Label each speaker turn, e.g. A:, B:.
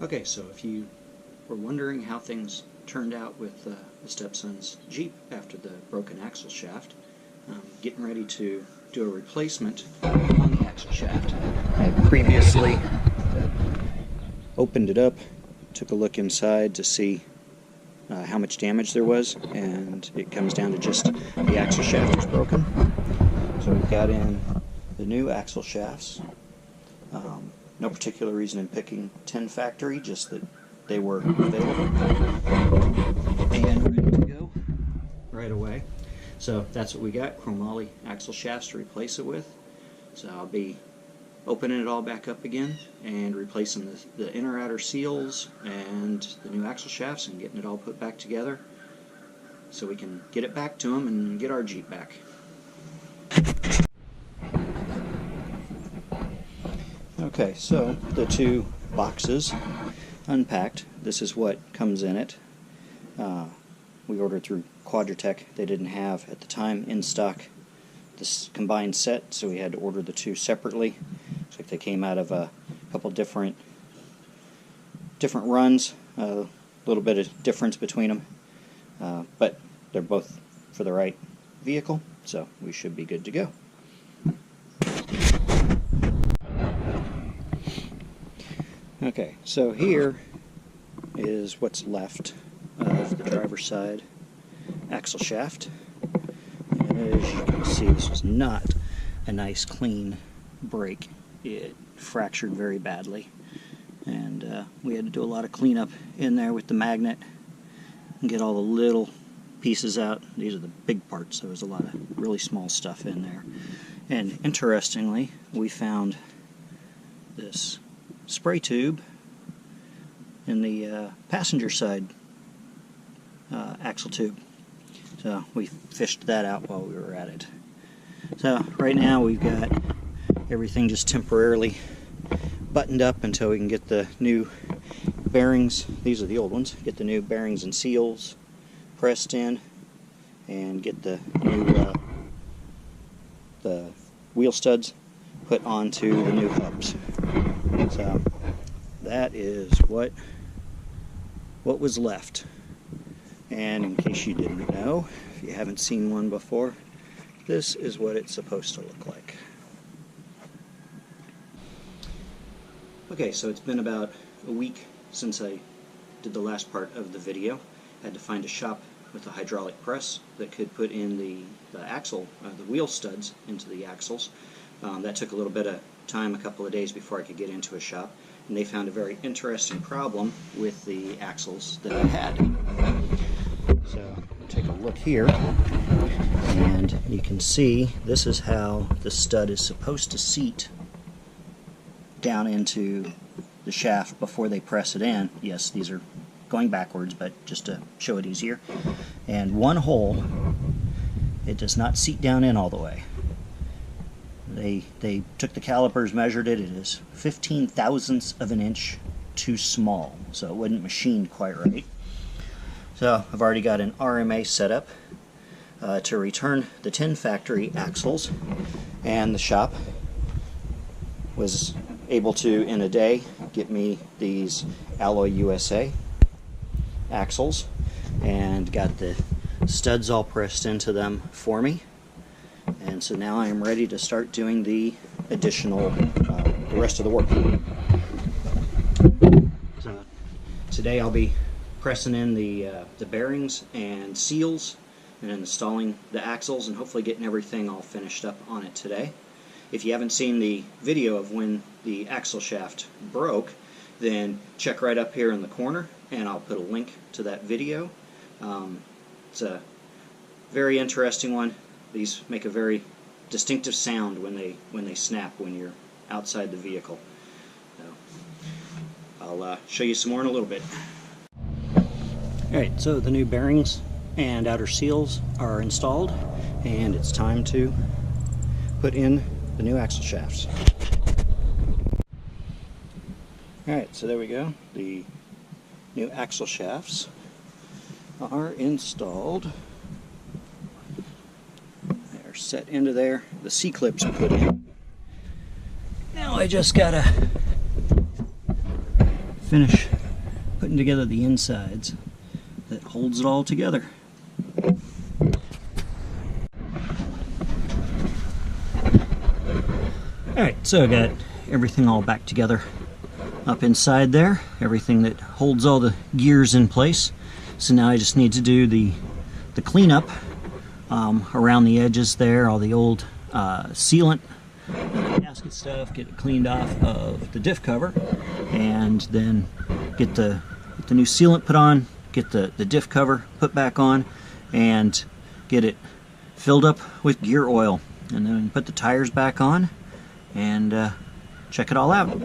A: Okay, so if you were wondering how things turned out with the stepson's Jeep after the broken axle shaft, I'm getting ready to do a replacement on the axle shaft. I previously opened it up, took a look inside to see how much damage there was, and it comes down to just the axle shaft is broken. So we've got in the new axle shafts. No particular reason in picking 10 factory, just that they were available and ready to go right away. So that's what we got, chromoly axle shafts to replace it with. So I'll be opening it all back up again and replacing the inner outer seals and the new axle shafts and getting it all put back together so we can get it back to them and get our Jeep back. Okay, so the two boxes unpacked. This is what comes in it. We ordered through Quadratech. They didn't have at the time in stock this combined set, so we had to order the two separately. Looks like they came out of a couple different runs, a little bit of difference between them, but they're both for the right vehicle, so we should be good to go. Okay, so here is what's left of the driver's side axle shaft. And as you can see, this was not a nice clean break. It fractured very badly, and we had to do a lot of cleanup in there with the magnet and get all the little pieces out. These are the big parts. There was a lot of really small stuff in there. And interestingly, we found this spray tube in the passenger side axle tube. So we fished that out while we were at it. So right now we've got everything just temporarily buttoned up until we can get the new bearings. These are the old ones. Get the new bearings and seals pressed in and get the new the wheel studs put onto the new hubs. So that is what was left. And in case you didn't know, if you haven't seen one before, this is what it's supposed to look like. Okay, so it's been about a week since I did the last part of the video. I had to find a shop with a hydraulic press that could put in the axle, the wheel studs into the axles. That took a little bit of time, a couple of days before I could get into a shop, and they found a very interesting problem with the axles that I had. So we'll take a look here, and you can see this is how the stud is supposed to seat down into the shaft before they press it in. Yes, these are going backwards, but just to show it easier. And one hole, it does not seat down in all the way. They took the calipers, measured it. It is 15 thousandths of an inch too small, so it wasn't machined quite right. So I've already got an RMA set up to return the 10 factory axles, and the shop was able to, in a day, get me these Alloy USA axles and got the studs all pressed into them for me. And so now I am ready to start doing the additional, the rest of the work. So today I'll be pressing in the bearings and seals and installing the axles and hopefully getting everything all finished up on it today. If you haven't seen the video of when the axle shaft broke, then check right up here in the corner and I'll put a link to that video. It's a very interesting one. These make a very distinctive sound when they snap when you're outside the vehicle. So I'll show you some more in a little bit. Alright, so the new bearings and outer seals are installed, and it's time to put in the new axle shafts. Alright, so there we go. The new axle shafts are installed. They're set into there. The C-clips are put in. Now I just gotta finish putting together the insides that holds it all together. Alright, so I got everything all back together up inside there, everything that holds all the gears in place. So now I just need to do the cleanup around the edges there, all the old sealant, the gasket stuff, get it cleaned off of the diff cover, and then get the new sealant put on, get the diff cover put back on, and get it filled up with gear oil, and then put the tires back on and check it all out.